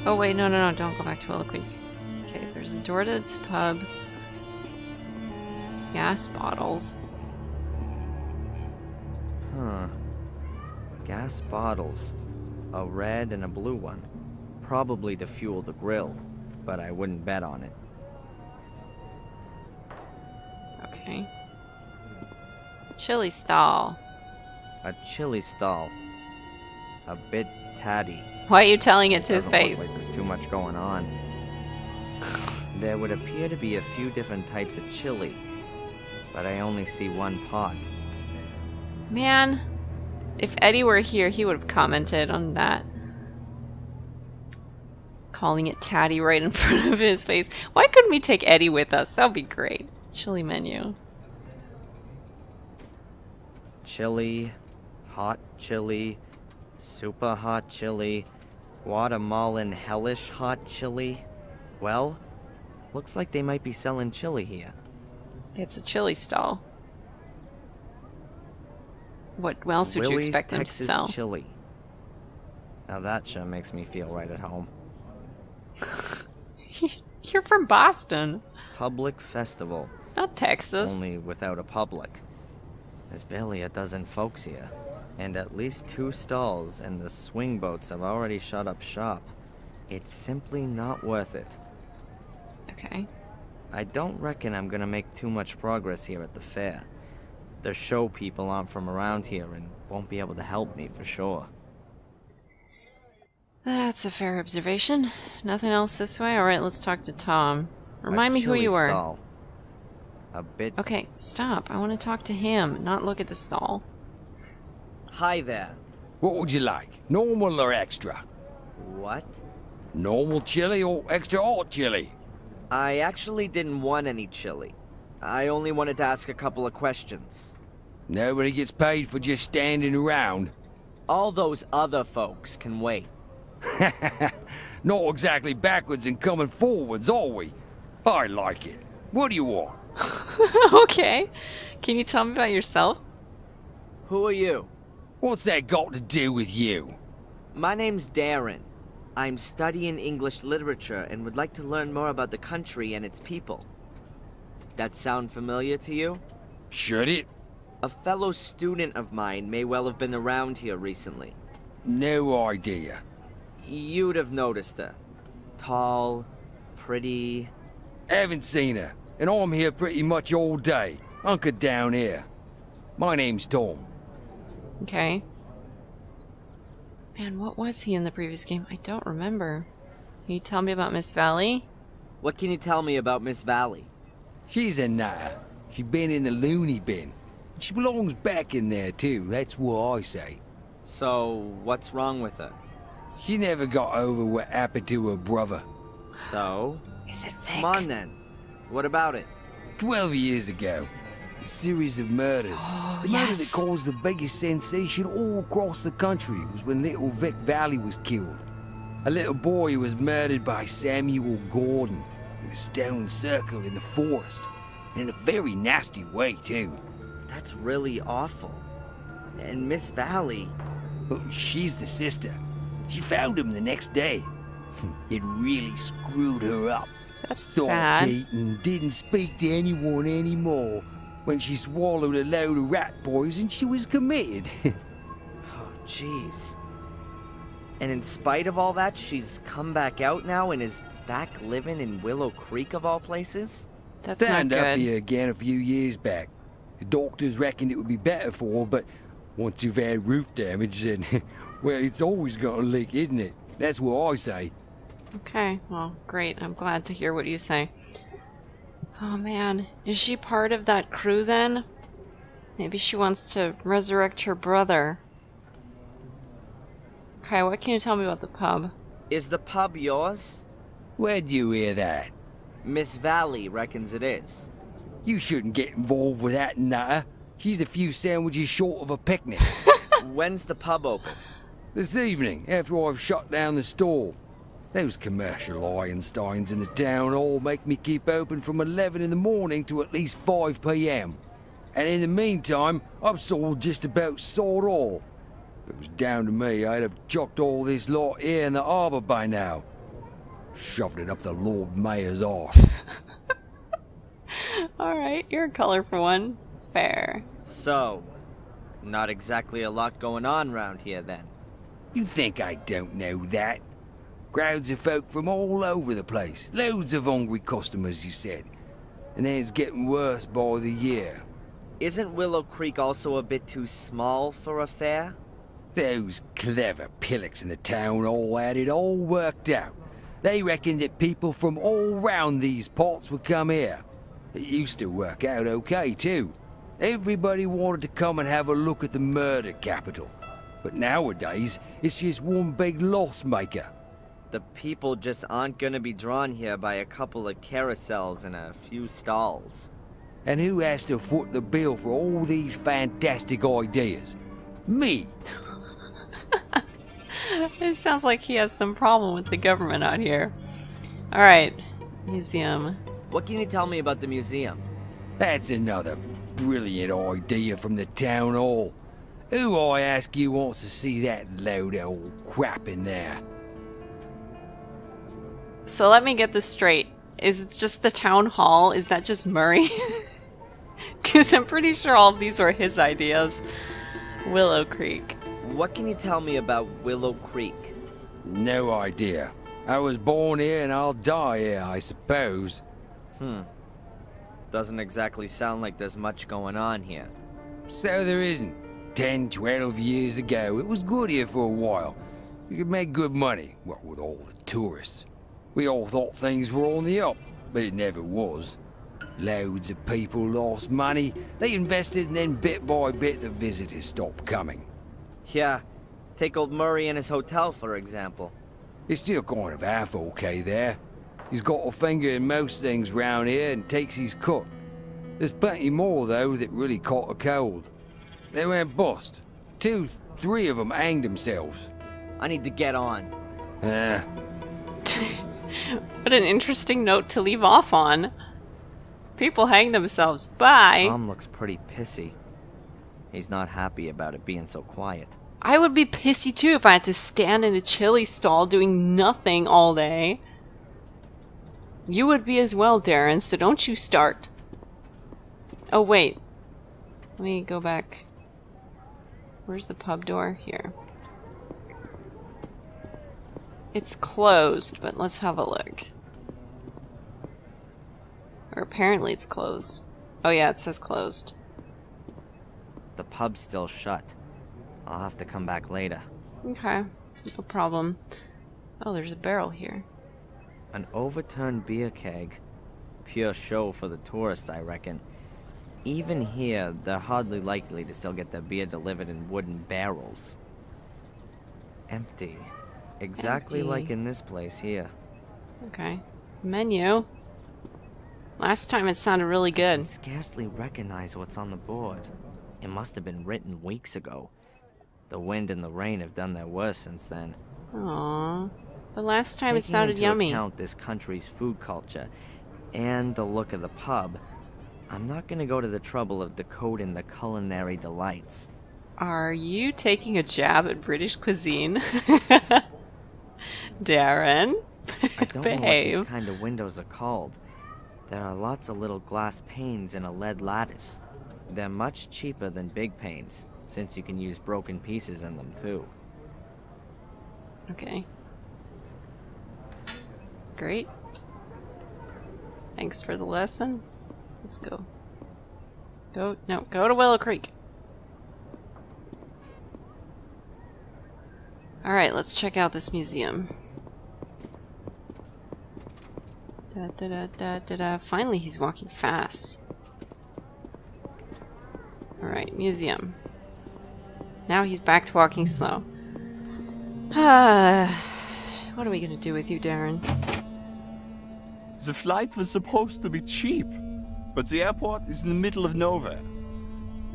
Oh wait, no, don't go back to Willow Creek. Okay, there's the door to the pub. Gas bottles. Huh. Gas bottles. A red and a blue one. Probably to fuel the grill, but I wouldn't bet on it. Okay. Chili stall. A chili stall. A bit tatty. Why are you telling it to his Doesn't face? look like there's too much going on. There would appear to be a few different types of chili, but I only see one pot. Man, if Eddie were here, he would have commented on that. Calling it tatty right in front of his face. Why couldn't we take Eddie with us? That would be great. Chili menu. Chili, hot chili, super hot chili, Guatemalan hellish hot chili. Well, looks like they might be selling chili here. It's a chili stall. What else would you Willie's expect them to Texas sell? Chili. Now that sure makes me feel right at home. You're from Boston, Public festival, not Texas. only without a public. There's barely a dozen folks here, and at least 2 stalls, and the swing boats have already shut up shop. It's simply not worth it. Okay. I don't reckon I'm gonna make too much progress here at the fair. The show people aren't from around here and won't be able to help me for sure. That's a fair observation. Nothing else this way? Alright, let's talk to Tom. Remind A me who chili you were. Stall. A bit. Okay, stop. I want to talk to him, not look at the stall. Hi there. What would you like? Normal or extra? What? Normal chili or extra hot chili? I actually didn't want any chili. I only wanted to ask a couple of questions. Nobody gets paid for just standing around. All those other folks can wait. Not exactly backwards and coming forwards, are we? I like it. What do you want? Okay. Can you tell me about yourself? Who are you? What's that got to do with you? My name's Darren. I'm studying English literature and would like to learn more about the country and its people. That sound familiar to you? Should it? A fellow student of mine may well have been around here recently. No idea. You'd have noticed her. Tall, pretty... Haven't seen her, and I'm here pretty much all day. Hunkered down here. My name's Tom. Okay. Man, what was he in the previous game? I don't remember. Can you tell me about Miss Valley? What can you tell me about Miss Valley? She's a nutter. She's been in the loony bin. She belongs back in there too, that's what I say. So, what's wrong with her? She never got over what happened to her brother. So? Is it Vic? Come on then. What about it? 12 years ago. A series of murders. Oh, The murder yes. that caused the biggest sensation all across the country was when little Vic Valley was killed. A little boy who was murdered by Samuel Gordon with a stone circle in the forest. And in a very nasty way, too. That's really awful. And Miss Valley... Well, she's the sister. She found him the next day. It really screwed her up. That's Stopped sad. eating, didn't speak to anyone anymore. When she swallowed a load of rat poison, she was committed. Oh, jeez. And in spite of all that, she's come back out now and is back living in Willow Creek of all places? That's not Turned up good. here again a few years back. The doctors reckoned it would be better for her, but once you've had roof damage, then, well, it's always gonna leak, isn't it? That's what I say. Okay, well, great. I'm glad to hear what you say. Oh man, is she part of that crew then? Maybe she wants to resurrect her brother. Okay, what can you tell me about the pub? Is the pub yours? Where'd you hear that? Miss Valley reckons it is. You shouldn't get involved with that nutter. She's a few sandwiches short of a picnic. When's the pub open? This evening, after I've shut down the store. Those commercial Einsteins in the town hall make me keep open from 11 in the morning to at least 5 p.m. And in the meantime, I've sold just about sod all. If it was down to me, I'd have chucked all this lot here in the harbor by now. Shoved it up the Lord Mayor's arse. Alright, you're a colorful one. Fair. So, not exactly a lot going on around here then. You think I don't know that? Crowds of folk from all over the place. Loads of hungry customers, you said. And then it's getting worse by the year. Isn't Willow Creek also a bit too small for a fair? Those clever pillocks in the town all had it all worked out. They reckoned that people from all round these parts would come here. It used to work out okay, too. Everybody wanted to come and have a look at the murder capital. But nowadays, it's just one big loss maker. The people just aren't gonna be drawn here by a couple of carousels and a few stalls. And who has to foot the bill for all these fantastic ideas? Me. It sounds like he has some problem with the government out here. Alright, museum. What can you tell me about the museum? That's another brilliant idea from the town hall. Who, I ask you, wants to see that load of old crap in there? So let me get this straight. Is it just the town hall? Is that just Murray? Because I'm pretty sure all of these were his ideas. Willow Creek. What can you tell me about Willow Creek? No idea. I was born here and I'll die here, I suppose. Doesn't exactly sound like there's much going on here. So there isn't. 10, 12 years ago, it was good here for a while. You could make good money, what with all the tourists. We all thought things were on the up, but it never was. Loads of people lost money, they invested, and then bit by bit the visitors stopped coming. Yeah, take old Murray and his hotel, for example. It's still kind of half okay there. He's got a finger in most things round here and takes his cut. There's plenty more, though, that really caught a cold. They went bust. 2, 3 of them hanged themselves. I need to get on. What an interesting note to leave off on. People hang themselves. Bye. Tom looks pretty pissy. He's not happy about it being so quiet. I would be pissy too if I had to stand in a chili stall doing nothing all day. You would be as well, Darren, so don't you start. Oh, wait. Let me go back. Where's the pub door? Here. It's closed, but let's have a look. Or apparently it's closed. Oh yeah, it says closed. The pub's still shut. I'll have to come back later. Okay, no problem. Oh, there's a barrel here. An overturned beer keg. Pure show for the tourists, I reckon. Even here, they're hardly likely to still get their beer delivered in wooden barrels. Empty. Exactly Empty. like in this place here. Okay. Menu. Last time it sounded really I good. scarcely recognize what's on the board. It must have been written weeks ago. The wind and the rain have done their worst since then. Aww. But last time it Taking sounded into yummy. account this country's food culture and the look of the pub, I'm not gonna go to the trouble of decoding the culinary delights. Are you taking a jab at British cuisine? Darren? I don't know what Behave. these kind of windows are called. There are lots of little glass panes and a lead lattice. They're much cheaper than big panes, since you can use broken pieces in them too. Okay. Great. Thanks for the lesson. Let's go. Go to Willow Creek. Alright, let's check out this museum. Finally, he's walking fast. Alright, museum. Now he's back to walking slow. What are we gonna do with you, Darren? The flight was supposed to be cheap, but the airport is in the middle of nowhere.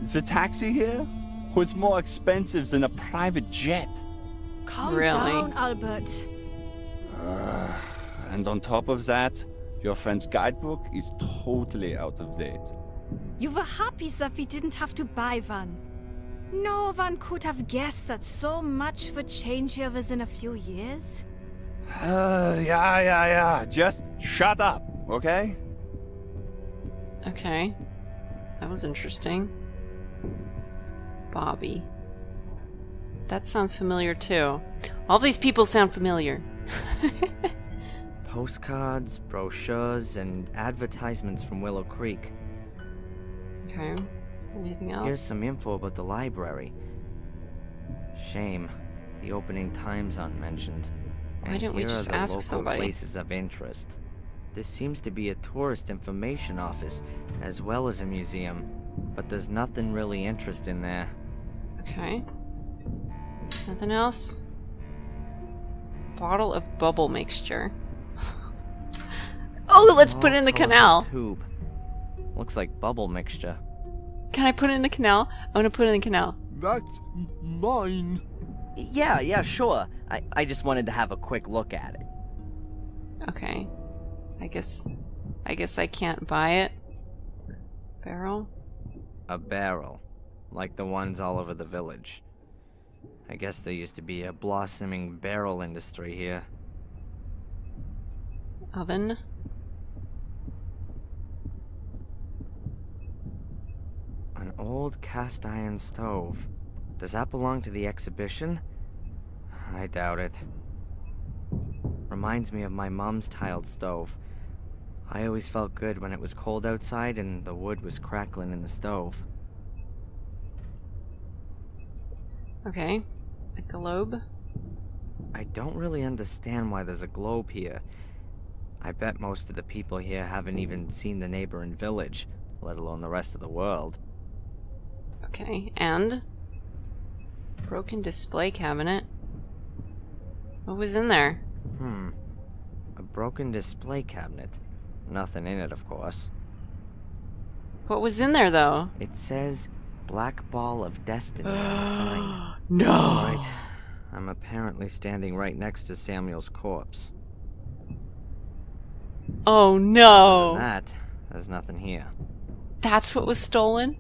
The taxi here was more expensive than a private jet. Calm Really? down, Albert. And on top of that, your friend's guidebook is totally out of date. You were happy that we didn't have to buy one. No one could have guessed that so much would change here within a few years. Yeah. Just shut up, okay? Okay. That was interesting. Bobby. That sounds familiar too. All these people sound familiar. Postcards, brochures, and advertisements from Willow Creek. Okay. Anything else? Here's some info about the library. Shame, the opening times aren't mentioned. Why And didn't we here just are the ask local somebody? places of interest. This seems to be a tourist information office, as well as a museum, but there's nothing really interesting there. Okay. Nothing else? Bottle of bubble mixture. Oh, let's put it in the Small, canal. colorful tube. Looks like bubble mixture. Can I put it in the canal? I want to put it in the canal. That's mine. Yeah, sure. I just wanted to have a quick look at it. Okay. I guess I can't buy it. Barrel? A barrel, like the ones all over the village. I guess there used to be a blossoming barrel industry here. Oven? An old cast iron stove. Does that belong to the exhibition? I doubt it. Reminds me of my mom's tiled stove. I always felt good when it was cold outside and the wood was crackling in the stove. Okay. A globe? I don't really understand why there's a globe here. I bet most of the people here haven't even seen the neighboring village, let alone the rest of the world. Okay. And? Broken display cabinet? What was in there? A broken display cabinet. Nothing in it, of course. What was in there, though? It says Black Ball of Destiny on the sign. No! Right. I'm apparently standing right next to Samuel's corpse. Oh Other no! than that, there's nothing here. That's what was stolen?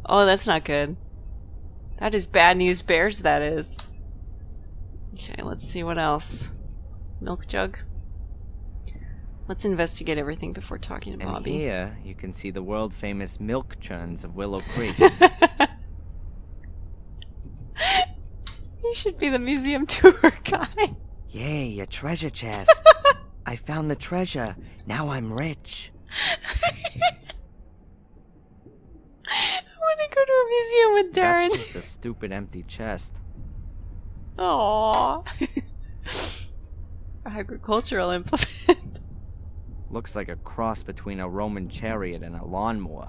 Oh, that's not good. That is bad news bears, that is. Okay, let's see what else. Milk jug? Let's investigate everything before talking to And Bobby. here, you can see the world-famous milk churns of Willow Creek. You should be the museum tour guy. Yay, a treasure chest! I found the treasure. Now I'm rich. I want to go to a museum with Darren. That's just a stupid empty chest. Aww. Agricultural implement. Looks like a cross between a Roman chariot and a lawnmower.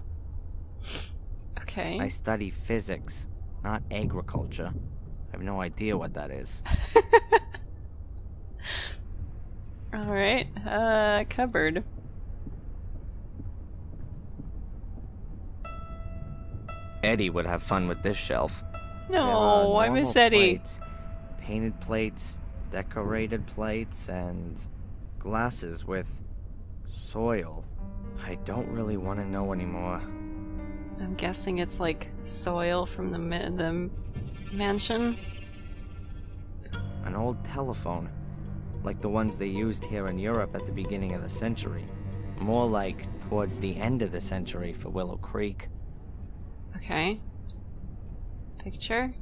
Okay. I study physics, not agriculture. I have no idea what that is. Alright. Cupboard. Eddie would have fun with this shelf. No, There are I miss normal Eddie. plates, painted plates, decorated plates, and glasses with soil. I don't really want to know anymore. I'm guessing it's like soil from the mansion. An old telephone, like the ones they used here in Europe at the beginning of the century. More like towards the end of the century for Willow Creek. Okay. Picture?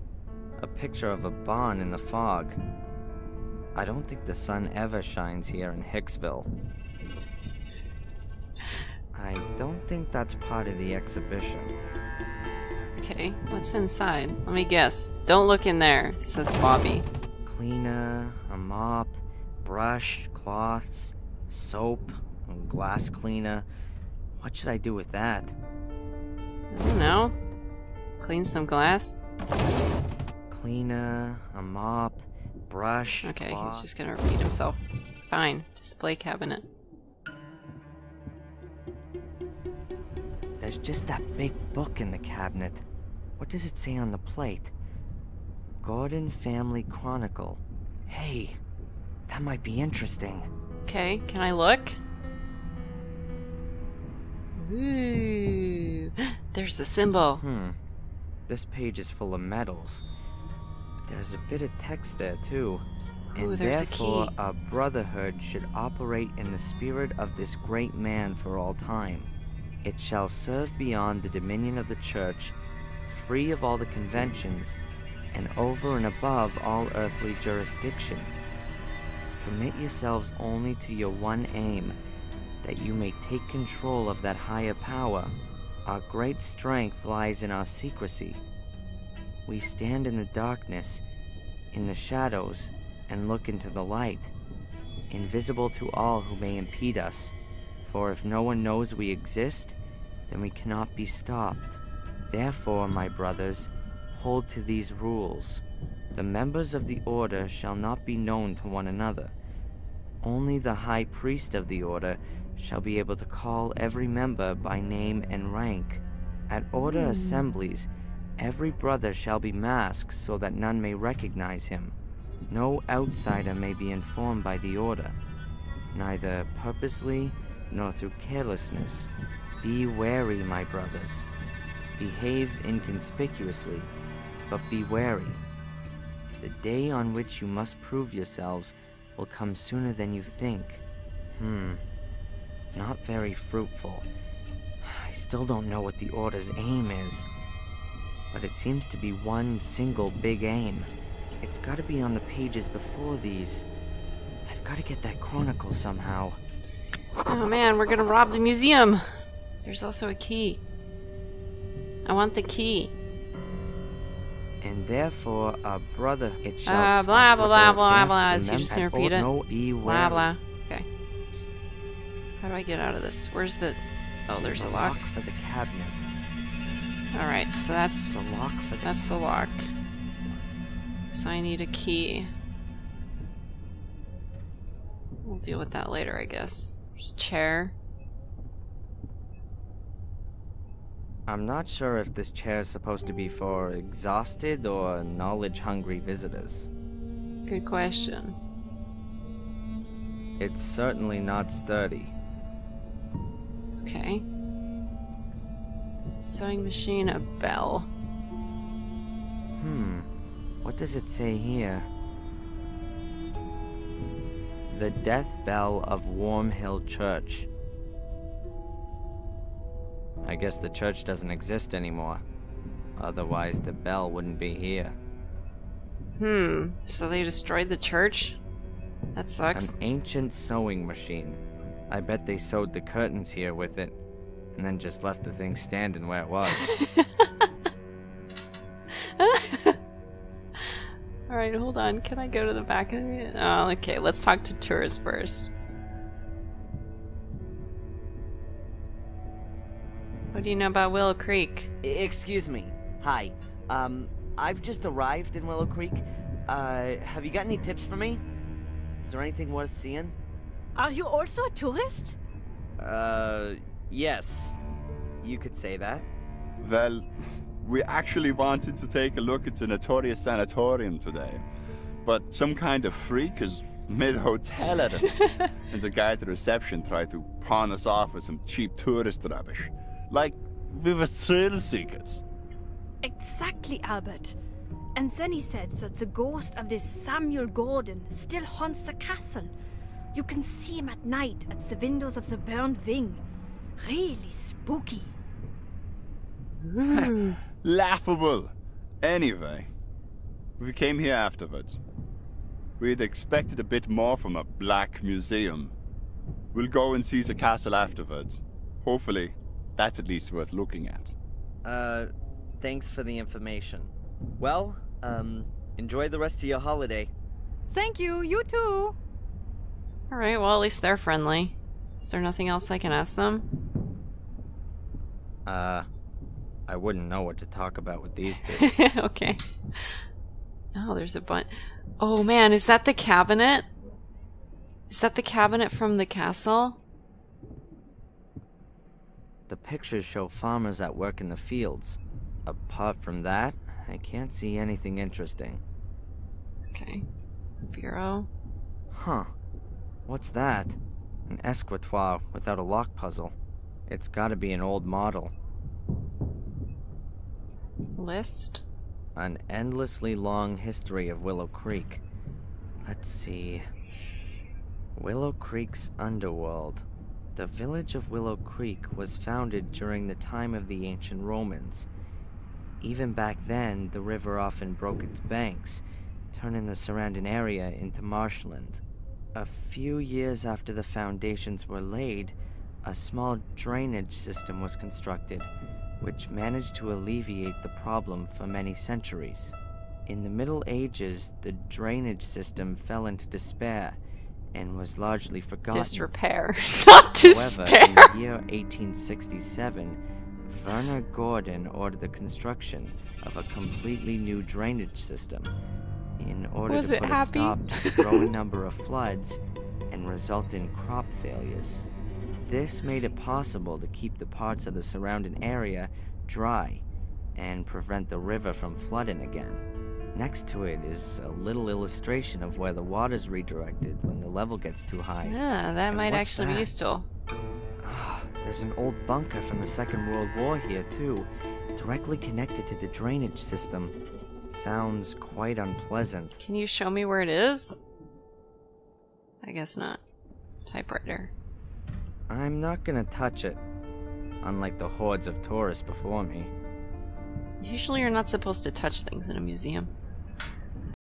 A picture of a barn in the fog. I don't think the sun ever shines here in Hicksville. I don't think that's part of the exhibition. Okay, what's inside? Let me guess. Don't look in there, says Bobby. Cleaner, a mop, brush, cloths, soap, and glass cleaner. What should I do with that? I don't know. Clean some glass? Cleaner, a mop, brush, Okay, cloth. he's just gonna repeat himself. Fine. Display cabinet. There's just that big book in the cabinet. What does it say on the plate? Gordon Family Chronicle. Hey, that might be interesting. Okay, can I look? Ooh. There's the symbol. This page is full of medals. But there's a bit of text there, too. And there's a therefore key. our brotherhood should operate in the spirit of this great man for all time. It shall serve beyond the dominion of the church, free of all the conventions, and over and above all earthly jurisdiction. Commit yourselves only to your one aim, that you may take control of that higher power. Our great strength lies in our secrecy. We stand in the darkness, in the shadows, and look into the light, invisible to all who may impede us. For if no one knows we exist, then we cannot be stopped. Therefore, my brothers, hold to these rules. The members of the Order shall not be known to one another. Only the High Priest of the Order shall be able to call every member by name and rank. At Order assemblies, every brother shall be masked so that none may recognize him. No outsider may be informed by the Order, neither purposely nor through carelessness. Be wary, my brothers. Behave inconspicuously, but be wary. The day on which you must prove yourselves will come sooner than you think. Not very fruitful. I still don't know what the Order's aim is, but it seems to be one single big aim. It's gotta be on the pages before these. I've gotta get that chronicle somehow. Oh man, we're gonna rob the museum. There's also a key. I want the key. And therefore, our brother, it shall blah, stop blah, blah, before blah, death blah. the So you're just gonna mem- repeat it? No, be Blah wary. blah. Okay. How do I get out of this? Where's the... Oh, there's a lock. for the cabinet. Alright, so that's... The lock for the... That's the lock. So I need a key. We'll deal with that later, I guess. There's a chair. I'm not sure if this chair is supposed to be for exhausted or knowledge-hungry visitors. Good question. It's certainly not sturdy. Okay. Sewing machine, a bell. What does it say here? The death bell of Warm Hill Church. I guess the church doesn't exist anymore. Otherwise, the bell wouldn't be here. So they destroyed the church? That sucks. An ancient sewing machine. I bet they sewed the curtains here with it, and then just left the thing standing where it was. Alright, hold on. Can I go to the back of it? Oh, okay, let's talk to tourists first. What do you know about Willow Creek? Excuse me. Hi. I've just arrived in Willow Creek. Have you got any tips for me? Is there anything worth seeing? Are you also a tourist? Yes. You could say that. Well, we actually wanted to take a look at the notorious sanatorium today, but some kind of freak has made a hotel out of it, and the guy at the reception tried to pawn us off with some cheap tourist rubbish. Like, we were thrill seekers. Exactly, Albert. And then he said that the ghost of this Samuel Gordon still haunts the castle. You can see him at night at the windows of the burned wing. Really spooky. Laughable. Anyway, we came here afterwards. We'd expected a bit more from a black museum. We'll go and see the castle afterwards. Hopefully, that's at least worth looking at. Thanks for the information. Well, enjoy the rest of your holiday. Thank you, you too. Alright, well at least they're friendly. Is there nothing else I can ask them? I wouldn't know what to talk about with these two. Okay. Oh, there's a bunch. Oh man, is that the cabinet? Is that the cabinet from the castle? The pictures show farmers at work in the fields. Apart from that, I can't see anything interesting. Okay. Bureau. Huh. What's that? An escritoire without a lock puzzle. It's gotta be an old model. List. An endlessly long history of Willow Creek. Let's see. Willow Creek's underworld. The village of Willow Creek was founded during the time of the ancient Romans. Even back then, the river often broke its banks, turning the surrounding area into marshland. A few years after the foundations were laid, a small drainage system was constructed, which managed to alleviate the problem for many centuries. In the Middle Ages, the drainage system fell into despair and was largely forgotten. Disrepair, not despair. However, in the year 1867, Werner Gordon ordered the construction of a completely new drainage system in order to put a stop to the growing number of floods and resultant crop failures. This made it possible to keep the parts of the surrounding area dry and prevent the river from flooding again. Next to it is a little illustration of where the water's redirected when the level gets too high. Yeah, that might actually be useful. There's an old bunker from the Second World War here, too, directly connected to the drainage system. Sounds quite unpleasant. Can you show me where it is? I guess not. Typewriter. I'm not gonna touch it, unlike the hordes of tourists before me. Usually you're not supposed to touch things in a museum.